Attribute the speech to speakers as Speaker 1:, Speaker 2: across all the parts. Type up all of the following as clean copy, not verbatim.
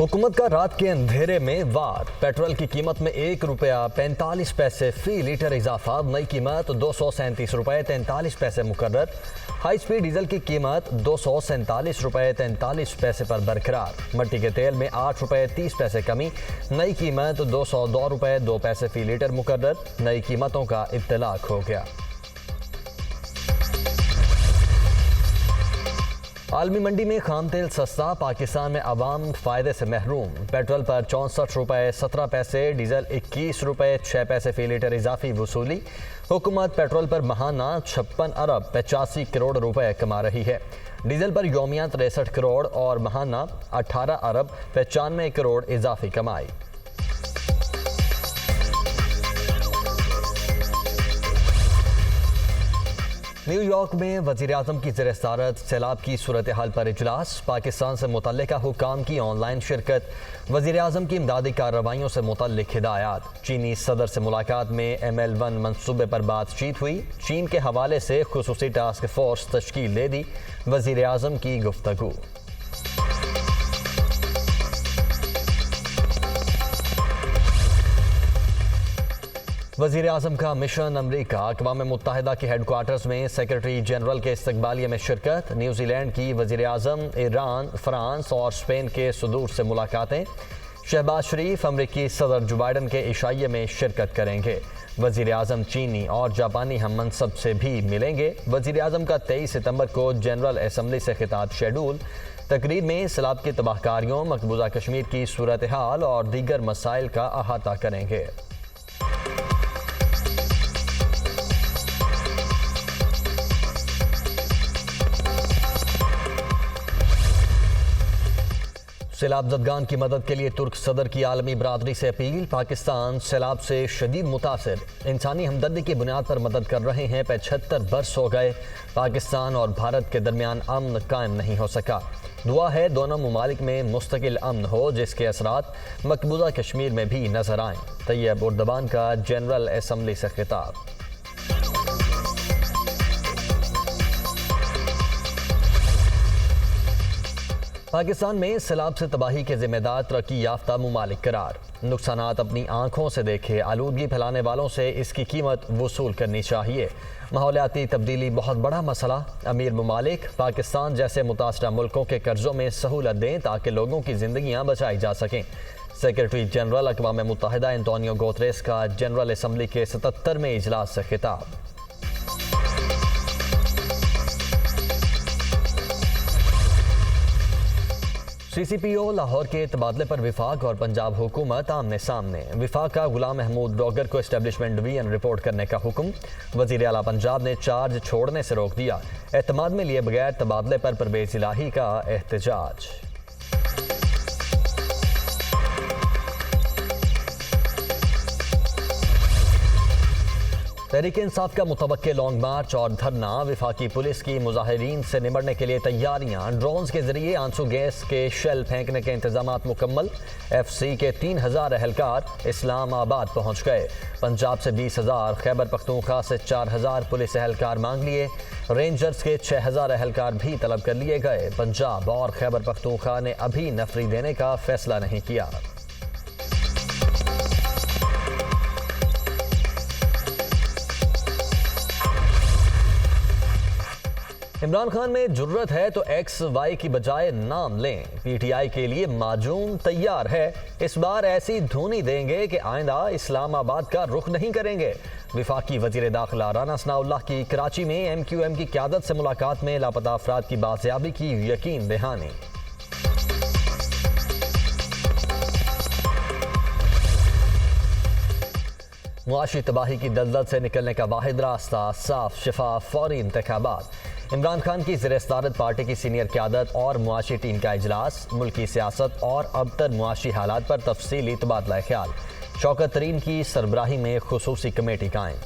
Speaker 1: हुकूमत का रात के अंधेरे में वार। पेट्रोल की कीमत में ₹1.45 फी लीटर इजाफा। नई कीमत ₹237.43 मुकर्रर। हाई स्पीड डीजल की कीमत ₹247.43 पर बरकरार। मट्टी के तेल में ₹8.30 कमी। नई कीमत ₹202.02 फी लीटर मुकर्रर। नई कीमतों का इत्तलाक हो गया। आलमी मंडी में खाम तेल सस्ता। पाकिस्तान में अवाम फ़ायदे से महरूम। पेट्रोल पर ₹64.17, डीजल ₹21.06 फी लीटर इजाफी वसूली। हुकूमत पेट्रोल पर माहाना 56 अरब 85 करोड़ रुपए कमा रही है। डीजल पर यौमिया 63 करोड़ और माहाना 18 अरब 95 करोड़ इजाफी कमाई। न्यूयॉर्क में वज़ीर-ए-आज़म की ज़ेर-ए-सदारत सैलाब की सूरत हाल पर इजलास। पाकिस्तान से मुतल्लिका हुक्काम की ऑनलाइन शिरकत। वज़ीर-ए-आज़म की इमदादी कार्रवाइयों से मुतल्लिक हिदायत। चीनी सदर से मुलाकात में ML1 मनसूबे पर बातचीत हुई। चीन के हवाले से खुसूसी टास्क फोर्स तश्कील दे दी। वज़ीर-ए-आज़म की गुफ्तगू। वज़ीर आज़म का मिशन अमरीका। अक़वाम मुत्तहिदा के हेडक्वार्टर्स में सेक्रेटरी जनरल के इस्तकबालिया में शिरकत। न्यूजीलैंड की वज़ीर आज़म, ईरान, फ्रांस और स्पेन के सदूर से मुलाकातें। शहबाज शरीफ अमरीकी सदर जो बाइडन के इशाइये में शिरकत करेंगे। वज़ीर आज़म चीनी और जापानी हम मनसब से भी मिलेंगे। वज़ीर आज़म का 23 सितंबर को जनरल असम्बली से खिताब शेड्यूल। तकरीर में सैलाब की तबाहकारियों, मकबूजा कश्मीर की सूरत हाल और दीगर मसाइल का अहाता करेंगे। सैलाब ज़दगान की मदद के लिए तुर्क सदर की आलमी बरादरी से अपील। पाकिस्तान सैलाब से शदीद मुतासिर। इंसानी हमदर्दी की बुनियाद पर मदद कर रहे हैं। 75 बरस हो गए पाकिस्तान और भारत के दरमियान अमन कायम नहीं हो सका। दुआ है दोनों ममालिक में मुस्तकिल अमन हो, जिसके असरात मकबूजा कश्मीर में भी नजर आएँ। तैयब उर्दवान का जनरल असम्बली से खिताब। पाकिस्तान में सैलाब से तबाही के जिम्मेदार तरक्की याफ्ता मुमालिक करार। नुकसानात अपनी आंखों से देखे। आलूदगी फैलाने वालों से इसकी कीमत वसूल करनी चाहिए। माहौलियाती तब्दीली बहुत बड़ा मसला। अमीर ममालिक पाकिस्तान जैसे मुतासरा मुल्कों के कर्जों में सहूलत दें ताकि लोगों की जिंदगियां बचाई जा सकें। सेक्रेटरी जनरल अक़वाम मुत्तहिदा एंटोनियो गुतेरेस का जनरल असम्बली के 77वें इजलास से खिताब। CCPO लाहौर के तबादले पर विफाक और पंजाब हुकूमत आमने सामने। विफाक का गुलाम महमूद डॉगर को एस्टेब्लिशमेंट डिवीजन रिपोर्ट करने का हुक्म। वज़ीर आला पंजाब ने चार्ज छोड़ने से रोक दिया। एतमाद में लिए बगैर तबादले पर परवेज़ इलाही का एहतजाज। तहरीक इंसाफ का मुतवक्के लॉन्ग मार्च और धरना। वफाकी पुलिस की मुजाहिरीन से निपटने के लिए तैयारियां। ड्रोन्स के जरिए आंसू गैस के शेल फेंकने के इंतजाम मुकम्मल। FC के 3000 एहलकार इस्लामाबाद पहुंच गए। पंजाब से 20,000, खैबर पख्तूनख्वा से 4,000 पुलिस एहलकार मांग लिए। रेंजर्स के 6,000 एहलकार भी तलब कर लिए गए। पंजाब और खैबर पख्तूनख्वा ने अभी नफरी देने का फैसला नहीं किया। इमरान खान में जुर्रत है तो XY की बजाय नाम लें। PTI के लिए माजून तैयार है। इस बार ऐसी धुनी देंगे कि आइंदा इस्लामाबाद का रुख नहीं करेंगे। वफाकी वजीर दाखिला राना सनाउल्लाह की कराची में MQM की क़यादत से मुलाकात में लापता अफराद की बाजियाबी की यकीन दहानी। मुआशी तबाही की दलदल से निकलने का वाहिद रास्ता साफ शफाफ फौरी इंतखाबात। इमरान खान की ज़ेर-ए-सदारत पार्टी की सीनियर क़यादत और मुआशी टीम का इजलास। मुल्की सियासत और अबतर मुआशी हालात पर तफसीली तबादला ख्याल। शौकत तरीन की सरबराही में खुसूसी कमेटी कायम।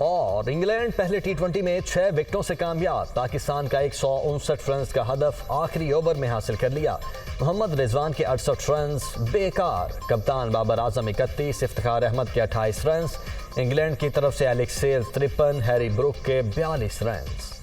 Speaker 1: और और इंग्लैंड पहले टी20 में 6 विकेटों से कामयाब। पाकिस्तान का 159 रन का हदफ आखिरी ओवर में हासिल कर लिया। मोहम्मद रिजवान के 68 रन बेकार। कप्तान बाबर आजम 31, इफ्तिखार अहमद के 28 रन। इंग्लैंड की तरफ से एलेक्स सेल्स 53, हैरी ब्रुक के 42 रन।